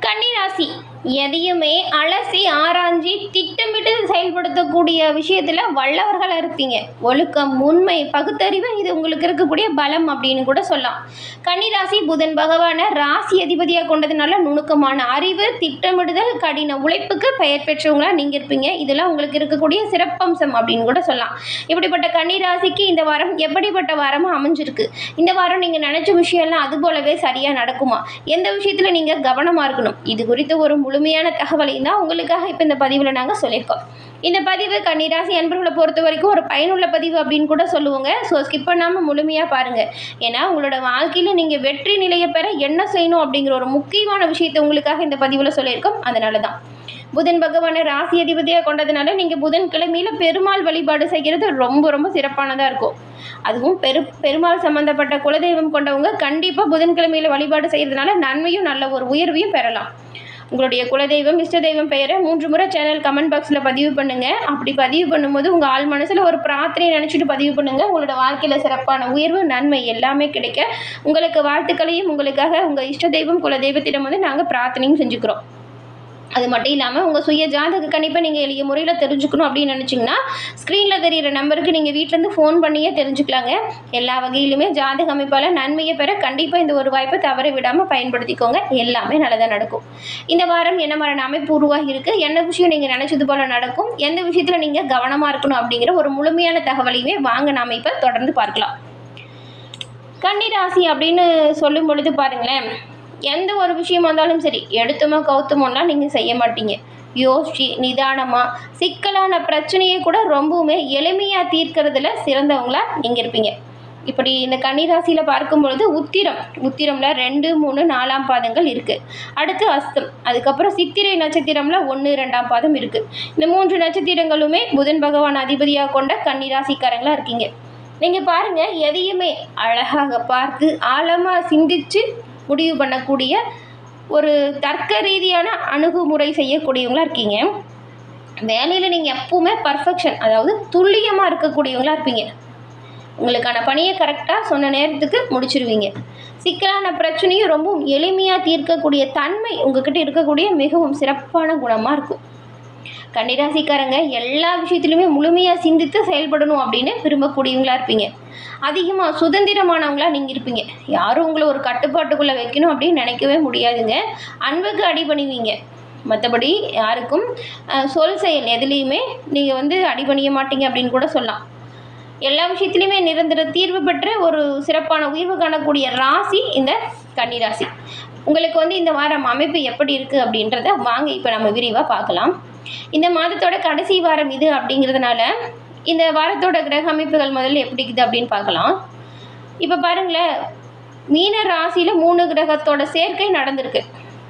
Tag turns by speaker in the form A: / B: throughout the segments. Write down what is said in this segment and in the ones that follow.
A: கன்னிராசி எதையுமே அலசி ஆராய்ஞ்சி திட்டமிட்டு செயல்படுத்தக்கூடிய விஷயத்தில் வல்லவர்களாக இருப்பீங்க. ஒழுக்கம், உண்மை, பகுத்தறிவு இது உங்களுக்கு இருக்கக்கூடிய பலம் அப்படின்னு கூட சொல்லலாம். கன்னிராசி புதன் பகவானை ராசி அதிபதியாக கொண்டதுனால நுணுக்கமான அறிவு, திட்டமிடுதல், கடின உழைப்புக்கு பெயர் பெற்றவங்களாக நீங்கள் இருப்பீங்க. இதெல்லாம் உங்களுக்கு இருக்கக்கூடிய சிறப்பம்சம் அப்படின்னு கூட சொல்லலாம். இப்படிப்பட்ட கன்னிராசிக்கு இந்த வாரம் எப்படிப்பட்ட வாரமாக அமைஞ்சிருக்கு? இந்த வாரம் நீங்கள் நினச்ச விஷயம்லாம் அது போலவே சரியாக நடக்குமா? எந்த விஷயத்தில் நீங்கள் கவனமாக இருக்கணும்? இது குறித்து ஒரு முழுமையான தகவலை தான் உங்களுக்காக இப்போ இந்த பதிவில் நாங்கள் சொல்லியிருக்கோம். இந்த பதிவு கன்னிராசி அன்பர்களை பொறுத்த வரைக்கும் ஒரு பயனுள்ள பதிவு அப்படின்னு கூட சொல்லுவோங்க. ஸோ ஸ்கிப் பண்ணாமல் முழுமையாக பாருங்கள். ஏன்னா உங்களோட வாழ்க்கையில் நீங்கள் வெற்றி நிலையை பெற என்ன செய்யணும் அப்படிங்கிற ஒரு முக்கியமான விஷயத்தை உங்களுக்காக இந்த பதிவில் சொல்லியிருக்கோம். அதனால தான் புதன் பகவானை ராசி அதிபதியாக கொண்டதுனால நீங்கள் புதன்கிழமையில் பெருமாள் வழிபாடு செய்கிறது ரொம்ப ரொம்ப சிறப்பானதாக இருக்கும். அதுவும் பெருமாள் சம்மந்தப்பட்ட குலதெய்வம் கொண்டவங்க கண்டிப்பாக புதன்கிழமையில் வழிபாடு செய்கிறதுனால நன்மையும் நல்ல ஒரு உயர்வையும் பெறலாம். உங்களுடைய குலதெய்வம், இஷ்ட தெய்வம் பெயரை 3 முறை சேனல் கமெண்ட் பாக்ஸில் பதிவு பண்ணுங்கள். அப்படி பதிவு பண்ணும்போது உங்கள் ஆள் மனசில் ஒரு பிரார்த்தனை நினச்சிட்டு பதிவு பண்ணுங்கள். உங்களோட வாழ்க்கையில் சிறப்பான உயர்வு, நன்மை எல்லாமே கிடைக்க உங்களுக்கு வாழ்த்துக்களையும் உங்களுக்காக உங்கள் இஷ்ட தெய்வம், குலதெய்வத்திடம் நாங்கள் பிரார்த்தனையும் செஞ்சுக்கிறோம். அது மட்டும் இல்லாமல் உங்கள் சுய ஜாதக கணிப்பை நீங்கள் எளிய முறையில் தெரிஞ்சுக்கணும் அப்படின்னு நினச்சிங்கன்னா ஸ்க்ரீனில் தெரிகிற நம்பருக்கு நீங்கள் வீட்டிலேருந்து ஃபோன் பண்ணியே தெரிஞ்சுக்கலாங்க. எல்லா வகையிலுமே ஜாதக அமைப்பால் நன்மையை பெற கண்டிப்பாக இந்த ஒரு வாய்ப்பை தவற விடாமல் பயன்படுத்திக்கோங்க. எல்லாமே நல்லதாக நடக்கும். இந்த வாரம் என்ன மாதிரியான அமைப்பு உருவாகி இருக்குது, என்ன விஷயம் நீங்கள் நினச்சது போல் நடக்கும், எந்த விஷயத்தில் நீங்கள் கவனமாக இருக்கணும் அப்படிங்கிற ஒரு முழுமையான தகவலையுமே வாங்க நாம் இப்போ தொடர்ந்து பார்க்கலாம். கன்னிராசி அப்படின்னு சொல்லும் பொழுது பாருங்களேன், எந்த ஒரு விஷயமா இருந்தாலும் சரி எடுத்துமோ கவுத்துமோலாம் நீங்கள் செய்ய மாட்டீங்க. யோசிச்சு நிதானமாக சிக்கலான பிரச்சனையை கூட ரொம்பவுமே எளிமையாக தீர்க்கறதுல சிறந்தவங்களாக நீங்கள் இருப்பீங்க. இப்படி இந்த கன்னிராசியில் பார்க்கும் பொழுது உத்திரமில் 2, 3, 4ஆம் பாதங்கள் இருக்குது. அடுத்து அஸ்தம், அதுக்கப்புறம் சித்திரை நட்சத்திரமில் 1, 2ஆம் பாதம் இருக்குது. இந்த 3 நட்சத்திரங்களுமே புதன் பகவான் அதிபதியாக கொண்ட கன்னிராசிக்காரங்களாக இருக்கீங்க. நீங்கள் பாருங்கள், எதையுமே அழகாக பார்த்து ஆழமாக சிந்தித்து முடிவு பண்ணக்கூடிய ஒரு தர்க்க ரீதியான அணுகுமுறை செய்யக்கூடியவங்களாக இருக்கீங்க. வேலையில் நீங்கள் எப்பவுமே பர்ஃபெக்ஷன், அதாவது துல்லியமாக இருக்கக்கூடியவங்களாக இருப்பீங்க. உங்களுக்கான பணியை கரெக்டாக சொன்ன நேரத்துக்கு முடிச்சிருவீங்க. சிக்கலான பிரச்சனையும் ரொம்ப எளிமையாக தீர்க்கக்கூடிய தன்மை உங்ககிட்ட இருக்கக்கூடிய மிகவும் சிறப்பான குணமாக இருக்கும். கன்னிராசிக்காரங்க எல்லா விஷயத்துலையுமே முழுமையாக சிந்தித்து செயல்படணும் அப்படின்னு விரும்பக்கூடியவங்களா இருப்பீங்க. அதிகமாக சுதந்திரமானவங்களாக நீங்கள் இருப்பீங்க. யாரும் உங்களை ஒரு கட்டுப்பாட்டுக்குள்ளே வைக்கணும் அப்படின்னு நினைக்கவே முடியாதுங்க. அன்புக்கு அடிபணிவீங்க. மற்றபடி யாருக்கும் சொல் செயல் எதுலேயுமே நீங்கள் அடிபணிய மாட்டீங்க அப்படின்னு கூட சொல்லலாம். எல்லா விஷயத்துலையுமே நிரந்தர தீர்வு பெற்ற ஒரு சிறப்பான உயர்வு காணக்கூடிய ராசி இந்த கன்னிராசி. உங்களுக்கு இந்த வாரம் அமைப்பு எப்படி இருக்குது அப்படின்றத வாங்க இப்போ நம்ம விரிவாக பார்க்கலாம். இந்த மாதத்தோட கடைசி வாரம் இது அப்படிங்கிறதுனால இந்த வாரத்தோட கிரக அமைப்புகள் முதல்ல எப்படி இருக்குது அப்படின்னு பார்க்கலாம். இப்போ பாருங்களேன், மீன ராசியில் 3 கிரகத்தோட சேர்க்கை நடந்திருக்கு.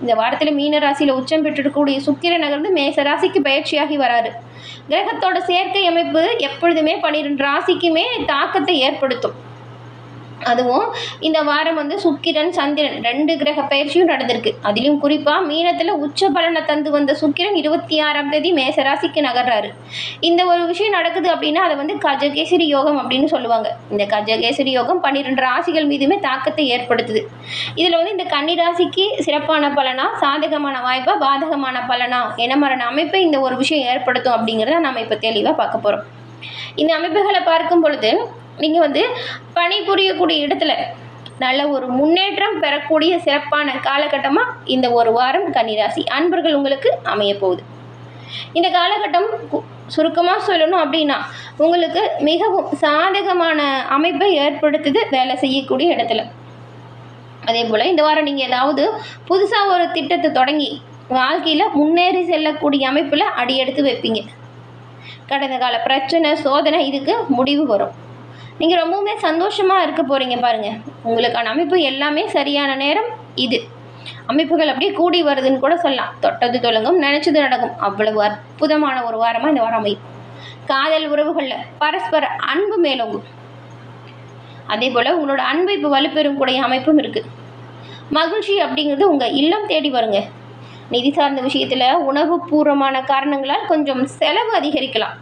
A: இந்த வாரத்தில் மீன ராசியில் உச்சம் பெற்றிருக்கக்கூடிய சுக்கிரன் நகர்ந்து மேச ராசிக்கு பயிற்சியாகி வராரு. கிரகத்தோட சேர்க்கை அமைப்பு எப்பொழுதுமே 12 ராசிக்குமே தாக்கத்தை ஏற்படுத்தும். அதுவும் இந்த வாரம் சுக்கிரன், சந்திரன் 2 கிரக பயிற்சியும் நடந்திருக்கு. அதிலும் குறிப்பாக மீனத்தில் உச்ச பலனை தந்து வந்த சுக்கிரன் 26ஆம் தேதி மேசராசிக்கு நகர்றாரு. இந்த ஒரு விஷயம் நடக்குது அப்படின்னா அதை கஜகேசரி யோகம் அப்படின்னு சொல்லுவாங்க. இந்த கஜகேசரி யோகம் 12 ராசிகள் மீதுமே தாக்கத்தை ஏற்படுத்துது. இதில் இந்த கன்னிராசிக்கு சிறப்பான பலனா, சாதகமான வாய்ப்பா, பாதகமான பலனா, என்ன மாதிரியான அமைப்பை இந்த ஒரு விஷயம் ஏற்படுத்தும் அப்படிங்கிறத நம்ம இப்போ தெளிவாக பார்க்க போகிறோம். இந்த அமைப்புகளை பார்க்கும் பொழுது நீங்கள் பணிபுரியக்கூடிய இடத்துல நல்ல ஒரு முன்னேற்றம் பெறக்கூடிய சிறப்பான காலகட்டமாக இந்த ஒரு வாரம் கன்னிராசி அன்பர்கள் உங்களுக்கு அமைய போகுது. இந்த காலகட்டம் சுருக்கமாக சொல்லணும் அப்படின்னா உங்களுக்கு மிகவும் சாதகமான அமைப்பை ஏற்படுத்துது வேலை செய்யக்கூடிய இடத்துல. அதே போல் இந்த வாரம் நீங்கள் ஏதாவது புதுசாக ஒரு திட்டத்தை தொடங்கி வாழ்க்கையில் முன்னேறி செல்லக்கூடிய அமைப்பில் அடியெடுத்து வைப்பீங்க. கடந்த கால பிரச்சனை, சோதனை இதுக்கு முடிவு வரும். நீங்கள் ரொம்பவுமே சந்தோஷமாக இருக்க போகிறீங்க. பாருங்கள், உங்களுக்கான அமைப்பு எல்லாமே சரியான நேரம் இது. அமைப்புகள் அப்படியே கூடி வருதுன்னு கூட சொல்லலாம். தொட்டது தொடங்கும், நினச்சது நடக்கும். அவ்வளவு அற்புதமான ஒரு வாரமாக இந்த வாரம் அமையும். காதல் உறவுகளில் பரஸ்பர அன்பு மேலோங்கும். அதே போல் உங்களோட அன்பு இப்போ வலுப்பெறும் கூடிய அமைப்பும் இருக்குது. மகிழ்ச்சி அப்படிங்கிறது உங்கள் இல்லம் தேடி வருங்க. நிதி சார்ந்த விஷயத்தில் உணவு பூர்வமான காரணங்களால் கொஞ்சம் செலவு அதிகரிக்கலாம்.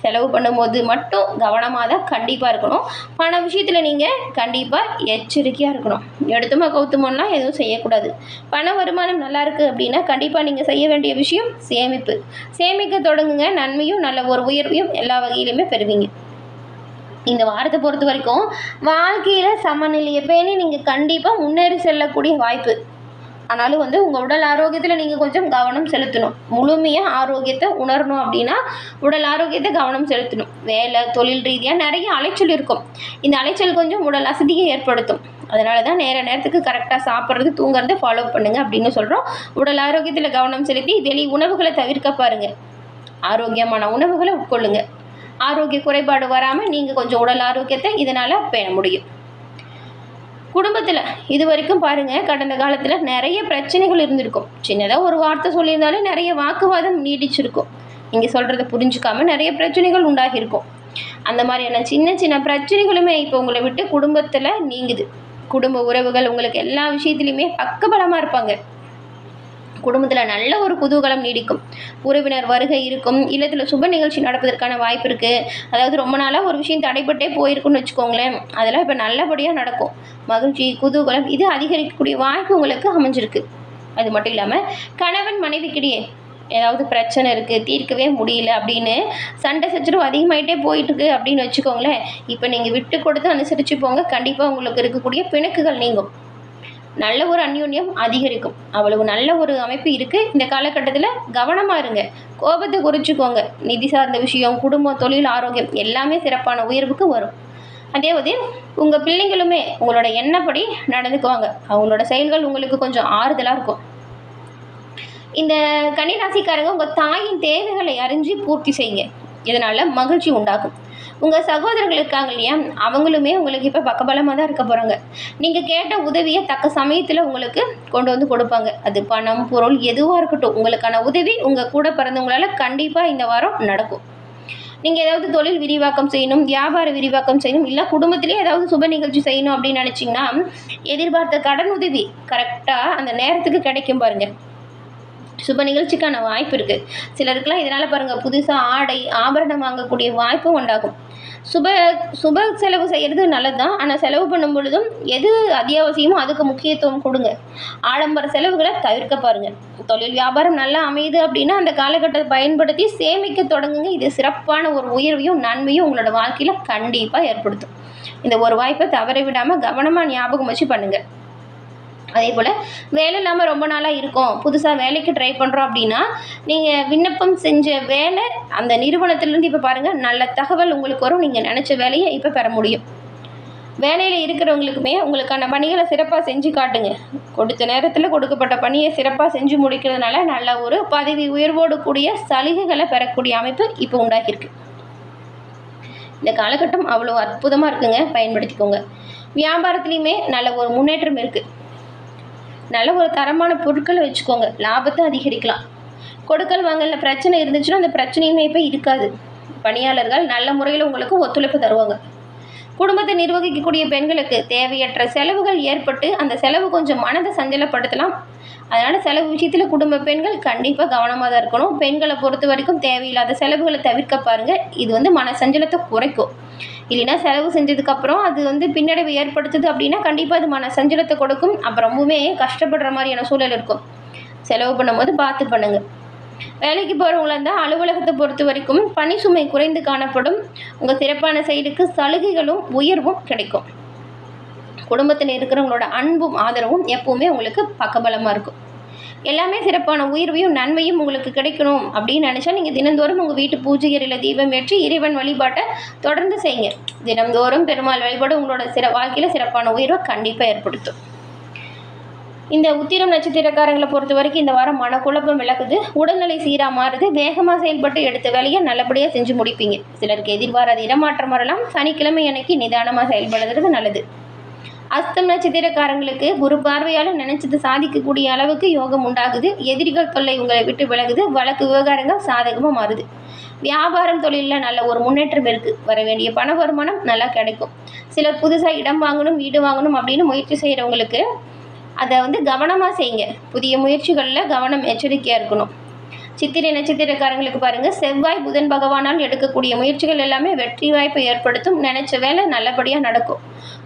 A: செலவு பண்ணும்போது மட்டும் கவனமாக தான் கண்டிப்பாக இருக்கணும். பண விஷயத்தில் நீங்கள் கண்டிப்பாக எச்சரிக்கையாக இருக்கணும். எடுத்துமா கவுத்துமோன்னா எதுவும் செய்யக்கூடாது. பண வருமானம் நல்லா இருக்குது அப்படின்னா கண்டிப்பாக நீங்கள் செய்ய வேண்டிய விஷயம் சேமிப்பு. சேமிக்க தொடங்குங்க. நன்மையும் நல்ல ஒரு உயர்வையும் எல்லா வகையிலுமே பெறுவீங்க. இந்த வாரத்தை பொறுத்த வரைக்கும் வாழ்க்கையில் சமநிலையை பேணி நீங்கள் கண்டிப்பாக முன்னேறி செல்லக்கூடிய வாய்ப்பு. ஆனாலும் உங்கள் உடல் ஆரோக்கியத்தில் நீங்கள் கொஞ்சம் கவனம் செலுத்தணும். முழுமையாக ஆரோக்கியத்தை உணரணும் அப்படின்னா உடல் ஆரோக்கியத்தை கவனம் செலுத்தணும். வேலை தொழில் ரீதியாக நிறைய அலைச்சல் இருக்கும். இந்த அலைச்சல் கொஞ்சம் உடல் அசதியை ஏற்படுத்தும். அதனால தான் நேரத்துக்கு கரெக்டாக சாப்பிட்றது தூங்குறதை ஃபாலோ பண்ணுங்க அப்படின்னு சொல்கிறோம். உடல் ஆரோக்கியத்தில் கவனம் செலுத்தி வெளி உணவுகளை தவிர்க்க பாருங்கள். ஆரோக்கியமான உணவுகளை உட்கொள்ளுங்க. ஆரோக்கிய குறைபாடு வராமல் நீங்கள் கொஞ்சம் உடல் ஆரோக்கியத்தை இதனால் பேண முடியும். குடும்பத்தில் இது வரைக்கும் பாருங்கள், கடந்த காலத்தில் நிறைய பிரச்சனைகள் இருந்திருக்கும். சின்னதாக ஒரு வார்த்தை சொல்லியிருந்தாலே நிறைய வாக்குவாதம் நீடிச்சிருக்கும். நீங்கள் சொல்கிறத புரிஞ்சுக்காமல் நிறைய பிரச்சனைகள் உண்டாகியிருக்கும். அந்த மாதிரியான சின்ன சின்ன பிரச்சனைகளுமே இப்போ உங்களை விட்டு குடும்பத்தில் நீங்குது. குடும்ப உறவுகள் உங்களுக்கு எல்லா விஷயத்துலையுமே பக்கபலமாக இருப்பாங்க. குடும்பத்தில் நல்ல ஒரு குதூகலம் நீடிக்கும். உறவினர் வருகை இருக்கும். இல்லத்தில் சுப நிகழ்ச்சி நடப்பதற்கான வாய்ப்பு இருக்குது. அதாவது ரொம்ப நாளாக ஒரு விஷயம் தடைப்பட்டே போயிருக்குன்னு வச்சுக்கோங்களேன், அதெல்லாம் இப்போ நல்லபடியாக நடக்கும். மகிழ்ச்சி குதூகலம் இது அதிகரிக்கக்கூடிய வாய்ப்பு உங்களுக்கு அமைஞ்சிருக்கு. அது மட்டும் இல்லாமல் கணவன் மனைவிக்கிடையே ஏதாவது பிரச்சனை இருக்குது, தீர்க்கவே முடியல அப்படின்னு சண்டை சச்சரவு அதிகமாகிட்டே போயிட்டுருக்கு அப்படின்னு வச்சுக்கோங்களேன், இப்போ நீங்கள் விட்டு கொடுத்து அனுசரித்து போங்க. கண்டிப்பாக உங்களுக்கு இருக்கக்கூடிய பிணக்குகள் நீங்கும். நல்ல ஒரு அந்யோன்யம் அதிகரிக்கும். அவ்வளவு நல்ல ஒரு அமைப்பு இருக்குது. இந்த காலகட்டத்தில் கவனமாக இருங்க. கோபத்தை குறைச்சிக்கோங்க. நிதி சார்ந்த விஷயம், குடும்பம், தொழில், ஆரோக்கியம் எல்லாமே சிறப்பான உயர்வுக்கு வரும். அதேவது உங்கள் பிள்ளைங்களுமே உங்களோட எண்ணப்படி நடந்துக்குவாங்க. அவங்களோட செயல்கள் உங்களுக்கு கொஞ்சம் ஆறுதலாக இருக்கும். இந்த கன்னிராசிக்காரங்க உங்கள் தாயின் தேவைகளை அறிஞ்சு பூர்த்தி செய்யுங்க. இதனால் மகிழ்ச்சி உண்டாகும். உங்கள் சகோதரர்கள் இருக்காங்க இல்லையா, அவங்களுமே உங்களுக்கு இப்போ பக்கபலமாக தான் இருக்க போகிறாங்க. நீங்கள் கேட்ட உதவியை தக்க சமயத்தில் உங்களுக்கு கொண்டு கொடுப்பாங்க. அது பணம் பொருள் எதுவாக இருக்கட்டும், உங்களுக்கான உதவி உங்கள் கூட பிறந்தவங்களால் கண்டிப்பாக இந்த வாரம் நடக்கும். நீங்கள் ஏதாவது தொழில் விரிவாக்கம் செய்யணும், வியாபார விரிவாக்கம் செய்யணும், இல்லை குடும்பத்திலே ஏதாவது சுப நிகழ்ச்சி செய்யணும் அப்படின்னு நினச்சிங்கன்னா எதிர்பார்த்த கடன் உதவி கரெக்டாக அந்த நேரத்துக்கு கிடைக்கும் பாருங்கள். சுப நிகழ்ச்சிக்கான வாய்ப்பு இருக்குது. சிலருக்குலாம் இதனால் பாருங்கள் புதுசாக ஆடை ஆபரணம் வாங்கக்கூடிய வாய்ப்பும் உண்டாகும். சுப செலவு செய்கிறது நல்லது தான். ஆனால் செலவு பண்ணும் பொழுதும் எது அத்தியாவசியமோ அதுக்கு முக்கியத்துவம் கொடுங்க. ஆடம்பர செலவுகளை தவிர்க்க பாருங்கள். தொழில் வியாபாரம் நல்லா அமையுது அப்படின்னா அந்த காலகட்டத்தை பயன்படுத்தி சேமிக்க தொடங்குங்க. இது சிறப்பான ஒரு உயர்வையும் நன்மையும் உங்களோட வாழ்க்கையில் கண்டிப்பாக ஏற்படுத்தும். இந்த ஒரு வாய்ப்பை தவற விடாமல் கவனமாக ஞாபகம் வச்சு பண்ணுங்கள். அதே போல் வேலை இல்லாமல் ரொம்ப நாளாக இருக்கும், புதுசாக வேலைக்கு ட்ரை பண்ணுறோம் அப்படின்னா நீங்கள் விண்ணப்பம் செஞ்ச வேலை அந்த நிறுவனத்திலேருந்து இப்போ பாருங்கள் நல்ல தகவல் உங்களுக்கு வரும். நீங்கள் நினச்ச வேலையை இப்போ பெற முடியும். வேலையில் இருக்கிறவங்களுக்குமே உங்களுக்கான பணிகளை சிறப்பாக செஞ்சு காட்டுங்க. கொடுத்த நேரத்தில் கொடுக்கப்பட்ட பணியை சிறப்பாக செஞ்சு முடிக்கிறதுனால நல்ல ஒரு பதவி உயர்வோடு கூடிய சலுகைகளை பெறக்கூடிய அமைப்பு இப்போ உண்டாக்கியிருக்கு. இந்த காலகட்டம் அவ்வளோ அற்புதமாக இருக்குங்க, பயன்படுத்திக்கோங்க. வியாபாரத்துலேயுமே நல்ல ஒரு முன்னேற்றம் இருக்குது. நல்ல ஒரு தரமான பொருட்களை வச்சுக்கோங்க, லாபத்தை அதிகரிக்கலாம். கொடுக்கல் வாங்கல பிரச்சனை இருந்துச்சுன்னா அந்த பிரச்சனையுமே இப்போ இருக்காது. பணியாளர்கள் நல்ல முறையில் உங்களுக்கு ஒத்துழைப்பு தருவாங்க. குடும்பத்தை நிர்வகிக்கக்கூடிய பெண்களுக்கு தேவையற்ற செலவுகள் ஏற்பட்டு அந்த செலவு கொஞ்சம் மனதை சஞ்சலப்படுத்தலாம். அதனால் செலவு விஷயத்தில் குடும்ப பெண்கள் கண்டிப்பாக கவனமாக தான் இருக்கணும். பெண்களை பொறுத்த வரைக்கும் தேவையில்லாத செலவுகளை தவிர்க்க பாருங்கள். இது மன சஞ்சலத்தை குறைக்கும். இல்லைன்னா செலவு செஞ்சதுக்கப்புறம் அது பின்னடைவு ஏற்படுத்துது அப்படின்னா கண்டிப்பாக அது மன சஞ்சலத்தை கொடுக்கும். அப்புறம் ரொம்பவுமே கஷ்டப்படுற மாதிரியான சூழல் இருக்கும். செலவு பண்ணும்போது பார்த்து பண்ணுங்கள். வேலைக்கு போகிறவங்களா இருந்தால் அலுவலகத்தை பொறுத்த வரைக்கும் பணி சுமை குறைந்து காணப்படும். உங்கள் சிறப்பான செயலுக்கு சலுகைகளும் உயர்வும் கிடைக்கும். குடும்பத்தில் இருக்கிறவங்களோட அன்பும் ஆதரவும் எப்பவுமே உங்களுக்கு பக்கபலமாக இருக்கும். எல்லாமே சிறப்பான உயர்வையும் நன்மையும் உங்களுக்கு கிடைக்கணும் அப்படின்னு நினச்சா நீங்கள் தினந்தோறும் உங்கள் வீட்டு பூஜை அறையில் தீபம் ஏற்றி இறைவன் வழிபாட்டை தொடர்ந்து செய்யுங்க. தினந்தோறும் பெருமாள் வழிபாடு உங்களோட வாழ்க்கையில் சிறப்பான உயர்வை கண்டிப்பாக ஏற்படுத்தும். இந்த உத்திரம் நட்சத்திரக்காரங்களை பொறுத்த வரைக்கும் இந்த வாரம் மனக்குழப்பம் விலகுது. உடல்நிலை சீராக மாறுது. வேகமாக செயல்பட்டு எடுத்த வேலையை நல்லபடியாக செஞ்சு முடிப்பீங்க. சிலருக்கு எதிர்பாராத இடமாற்றம் வரலாம். சனிக்கிழமை அன்னைக்கு நிதானமாக செயல்படுறது நல்லது. அஸ்தம் நட்சத்திரக்காரங்களுக்கு குரு பார்வையால் நினைச்சது சாதிக்கக்கூடிய அளவுக்கு யோகம் உண்டாகுது. எதிரிகள் தொல்லை உங்களை விட்டு விலகுது. வழக்கு விவகாரங்கள் சாதகமாக மாறுது. வியாபாரம் தொழிலில் நல்ல ஒரு முன்னேற்றம் இருக்குது. வர வேண்டிய பண வருமானம் நல்லா கிடைக்கும். சிலர் புதுசாக இடம் வாங்கணும், வீடு வாங்கணும் அப்படின்னு முயற்சி செய்கிறவங்களுக்கு அதை கவனமாக செய்யுங்க. புதிய முயற்சிகளில் கவனம் எச்சரிக்கையாக இருக்கணும். சித்திரை நட்சத்திரக்காரங்களுக்கு பாருங்கள், செவ்வாய் புதன் பகவானால் எடுக்கக்கூடிய முயற்சிகள் எல்லாமே வெற்றி வாய்ப்பை ஏற்படுத்தும். நினச்ச வேலை நல்லபடியாக நடக்கும்.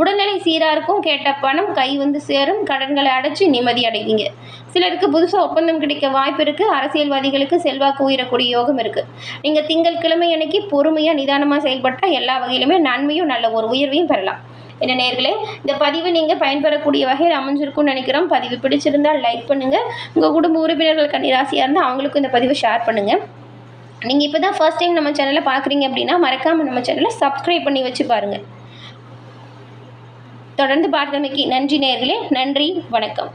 A: உடல்நிலை சீராக இருக்கும். கேட்ட பணம் கை வந்து சேரும். கடன்களை அடைச்சி நிம்மதி அடைவீங்க. சிலருக்கு புதுசாக ஒப்பந்தம் கிடைக்க வாய்ப்பு இருக்குது. அரசியல்வாதிகளுக்கு செல்வாக்கு உயரக்கூடிய யோகம் இருக்குது. நீங்கள் திங்கட்கிழமை அன்னைக்கு பொறுமையாக நிதானமாக செயல்பட்டால் எல்லா வகையிலுமே நன்மையும் நல்ல ஒரு உயர்வையும் பெறலாம். என்ன நேயர்களே, இந்த பதிவு நீங்கள் பயன்பெறக்கூடிய வகையில் அமைஞ்சிருக்கும்னு நினைக்கிறோம். பதிவு பிடிச்சிருந்தால் லைக் பண்ணுங்கள். உங்கள் குடும்ப உறுப்பினர்கள் கன்னிராசியாக இருந்தால் அவங்களுக்கும் இந்த பதிவை ஷேர் பண்ணுங்கள். நீங்கள் இப்போ தான் ஃபர்ஸ்ட் டைம் நம்ம சேனலை பார்க்குறீங்க அப்படின்னா மறக்காமல் நம்ம சேனலை சப்ஸ்கிரைப் பண்ணி வச்சு பாருங்கள். தொடர்ந்து பார்த்தமைக்கு நன்றி நேயர்களே. நன்றி, வணக்கம்.